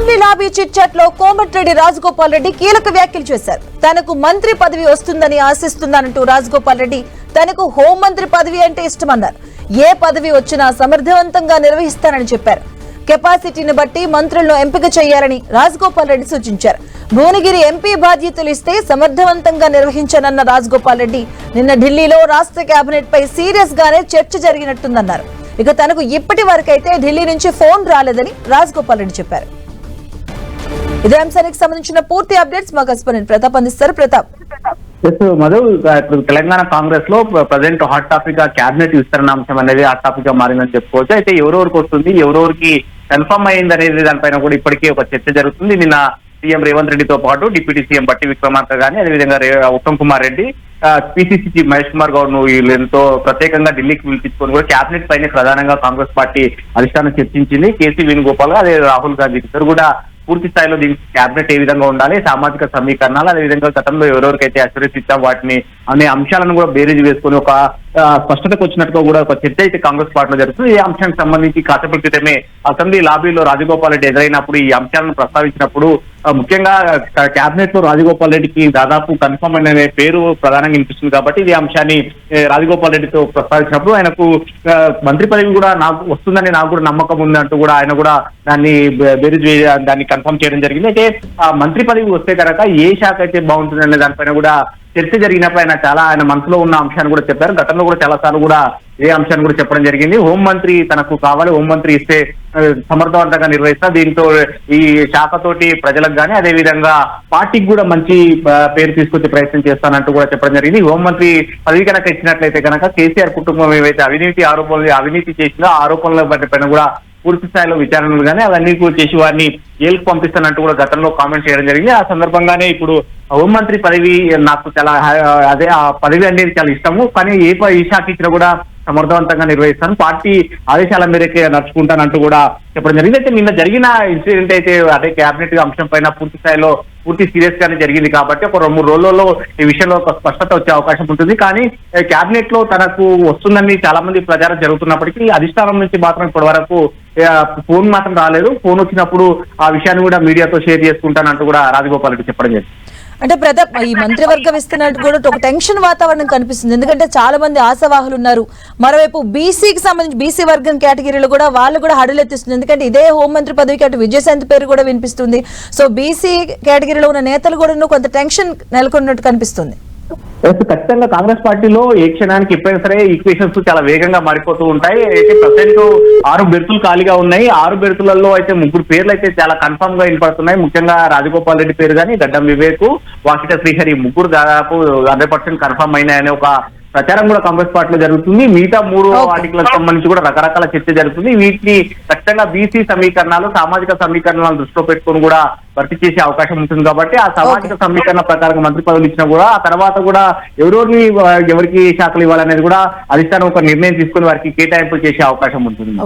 Assembly lobby chit chat లో కోమటిరెడ్డి రాజగోపాల్ రెడ్డి కీలక వ్యాఖ్యలు చేశారు. తనకు మంత్రి పదవి వస్తుందని ఆశిస్తున్నానంటూ రాజగోపాల్ రెడ్డి తనకు హోంమంత్రి పదవి అంటే ఇష్టమన్నారు. ఏ పదవి వచ్చినా సమర్థవంతంగా నిర్వహిస్తానని చెప్పారు. కెపాసిటీని బట్టి మంత్రులను ఎంపిక చేయాలని రాజగోపాల్ రెడ్డి సూచించారు. భువనగిరి ఎంపీ బాధ్యతలు ఇస్తే సమర్థవంతంగా నిర్వహించానన్న రాజగోపాల్ రెడ్డి నిన్న ఢిల్లీలో రాష్ట్ర కేబినెట్ పై సీరియస్ గానే చర్చ జరిగినట్టుందన్నారు. ఇక తనకు ఇప్పటి వరకైతే ఢిల్లీ నుంచి ఫోన్ రాలేదని రాజగోపాల్ రెడ్డి చెప్పారు. ఇదే అంశానికి సంబంధించిన పూర్తి అప్డేట్స్ మా కరెస్పాండెంట్ ప్రతాప్ అందిస్తారు. ప్రతాప్, మధు, ఇప్పుడు తెలంగాణ కాంగ్రెస్ లో ప్రజెంట్ హాట్ టాపిక్ గా క్యాబినెట్ విస్తరణ అంశం అనేది హాట్ టాపిక్ గా మారిందని చెప్పుకోవచ్చు. అయితే ఎవరెవరికి వస్తుంది, ఎవరెవరికి కన్ఫర్మ్ అయింది అనేది దానిపైన కూడా ఇప్పటికే ఒక చర్చ జరుగుతుంది. నిన్న సీఎం రేవంత్ రెడ్డితో పాటు డిప్యూటీ సీఎం బట్టి విక్రమార్క గానీ, అదేవిధంగా ఉత్తమ్ కుమార్ రెడ్డి, పిసిసి చీఫ్ మహేష్ కుమార్ గౌడ్ ను వీళ్ళతో ప్రత్యేకంగా ఢిల్లీకి పిలిపించుకొని కూడా క్యాబినెట్ పైన ప్రధానంగా కాంగ్రెస్ పార్టీ అధిష్టానం చర్చించింది. కేసీ వేణుగోపాల్ అదే రాహుల్ గాంధీ ఇద్దరు కూడా పూర్తి స్థాయిలో దీనికి క్యాబినెట్ ఏ విధంగా ఉండాలి, సామాజిక సమీకరణాలు, అదేవిధంగా గతంలో ఎవరెవరికైతే అష్యూరెన్స్ ఇచ్చాం వాటిని అనే అంశాలను కూడా బేరీజ్ వేసుకుని ఒక స్పష్టతకు వచ్చినట్టుగా కూడా ఒక చర్చ అయితే కాంగ్రెస్ పార్టీలో జరుగుతుంది. ఈ అంశానికి సంబంధించి కాసేపటి క్రితమే అసెంబ్లీ లాబీలో రాజగోపాల్ రెడ్డి ఎదురైనప్పుడు ఈ అంశాలను ప్రస్తావించినప్పుడు ముఖ్యంగా క్యాబినెట్ లో రాజగోపాల్ రెడ్డికి దాదాపు కన్ఫర్మ్ అనే పేరు ప్రధానంగా వినిపిస్తుంది. కాబట్టి ఈ అంశాన్ని రాజగోపాల్ రెడ్డితో ప్రస్తావించినప్పుడు ఆయనకు మంత్రి పదవి కూడా నాకు వస్తుందని నాకు కూడా నమ్మకం ఉంది అంటూ కూడా ఆయన కూడా దాన్ని బేరీజ్ దాన్ని కన్ఫర్మ్ చేయడం జరిగింది. అయితే ఆ మంత్రి పదవి వస్తే కనుక ఏ శాఖ అయితే బాగుంటుంది అనే దానిపైన కూడా చర్చ జరిగినప్పుడు ఆయన మనసులో ఉన్న అంశాన్ని కూడా చెప్పారు. గతంలో కూడా చాలా సార్లు కూడా ఏ అంశాన్ని కూడా చెప్పడం జరిగింది. హోంమంత్రి తనకు కావాలి, హోంమంత్రి ఇస్తే సమర్థవంతంగా నిర్వహిస్తా, దీంతో ఈ శాఖతోటి ప్రజలకు కానీ అదేవిధంగా పార్టీకి కూడా మంచి పేరు తీసుకొచ్చే ప్రయత్నం చేస్తానంటూ కూడా చెప్పడం జరిగింది. హోంమంత్రి పదవి కనుక ఇచ్చినట్లయితే కనుక కేసీఆర్ కుటుంబం ఏవైతే అవినీతి చేసిందో ఆరోపణల పైన కూడా పూర్తి స్థాయిలో విచారణలు కానీ అవన్నీ కూడా చేసి వారిని జైలుకు పంపిస్తానంటూ కూడా గతంలో కామెంట్ చేయడం జరిగింది. ఆ సందర్భంగానే ఇప్పుడు హోంమంత్రి పదవి నాకు చాలా అదే ఆ పదవి అనేది చాలా ఇష్టము, కానీ ఏ శాఖ ఇచ్చినా కూడా సమర్థవంతంగా నిర్వహిస్తాను, పార్టీ ఆదేశాల మేరకే నడుచుకుంటానంటూ కూడా చెప్పడం జరిగింది. అయితే నిన్న జరిగిన ఇన్సిడెంట్ అయితే అదే క్యాబినెట్ అంశం పైన పూర్తి సీరియస్ గానే జరిగింది. కాబట్టి ఒక 2-3 రోజుల్లో ఈ విషయంలో ఒక స్పష్టత వచ్చే అవకాశం ఉంటుంది. కానీ క్యాబినెట్ లో తనకు వస్తుందని చాలా మంది ప్రచారం జరుగుతున్నప్పటికీ అధిష్టానం నుంచి మాత్రం ఇప్పటి వరకు ఫోన్ మాత్రం రాలేదు. ఫోన్ వచ్చినప్పుడు ఆ విషయాన్ని కూడా మీడియాతో షేర్ చేసుకుంటానంటూ కూడా రాజగోపాల్ రెడ్డి చెప్పడం జరిగింది. అంటే ప్రతాప్, ఈ మంత్రివర్గం ఇస్తున్నట్టు కూడా ఒక టెన్షన్ వాతావరణం కనిపిస్తుంది. ఎందుకంటే చాలా మంది ఆశావాహులు ఉన్నారు. మరోవైపు బీసీకి సంబంధించి బీసీ వర్గం కేటగిరీలో కూడా వాళ్ళు కూడా హడలెత్తిస్తుంది. ఎందుకంటే ఇదే హోంమంత్రి పదవికి అటు విజయశాంతి పేరు కూడా వినిపిస్తుంది. సో బీసీ కేటగిరీలో ఉన్న నేతలు కూడా కొంత టెన్షన్ నెలకొన్నట్టు కనిపిస్తుంది. ఖచ్చితంగా కాంగ్రెస్ పార్టీలో ఏ క్షణానికి ఎప్పుడైనా సరే ఈక్వేషన్స్ చాలా వేగంగా మారిపోతూ ఉంటాయి. అయితే ప్రజెంట్ 6 బెర్తులు ఖాళీగా ఉన్నాయి. 6 బెర్తులలో అయితే 3 పేర్లు అయితే చాలా కన్ఫర్మ్ గా వినపడుతున్నాయి. ముఖ్యంగా రాజగోపాల్ రెడ్డి పేరు కానీ, గడ్డం వివేక్, వాకిట శ్రీహరి ముగ్గురు దాదాపు 100% కన్ఫర్మ్ అయినాయని ఒక ప్రచారం కూడా కాంగ్రెస్ పార్టీలో జరుగుతుంది. మిగతా 3 వాటికి సంబంధించి కూడా రకరకాల చర్చ జరుగుతుంది. వీటిని ఖచ్చితంగా బీసీ సమీకరణాలు, సామాజిక సమీకరణాలను దృష్టిలో పెట్టుకుని కూడా భర్తీ చేసే అవకాశం ఉంటుంది. కాబట్టి ఆ సామాజిక సమీకరణ ప్రకారం మంత్రి పదవులు ఇచ్చినా కూడా ఆ తర్వాత కూడా ఎవరికి శాఖలు ఇవ్వాలనేది కూడా అధిష్టానం ఒక నిర్ణయం తీసుకుని వారికి కేటాయింపులు చేసే అవకాశం ఉంటుంది.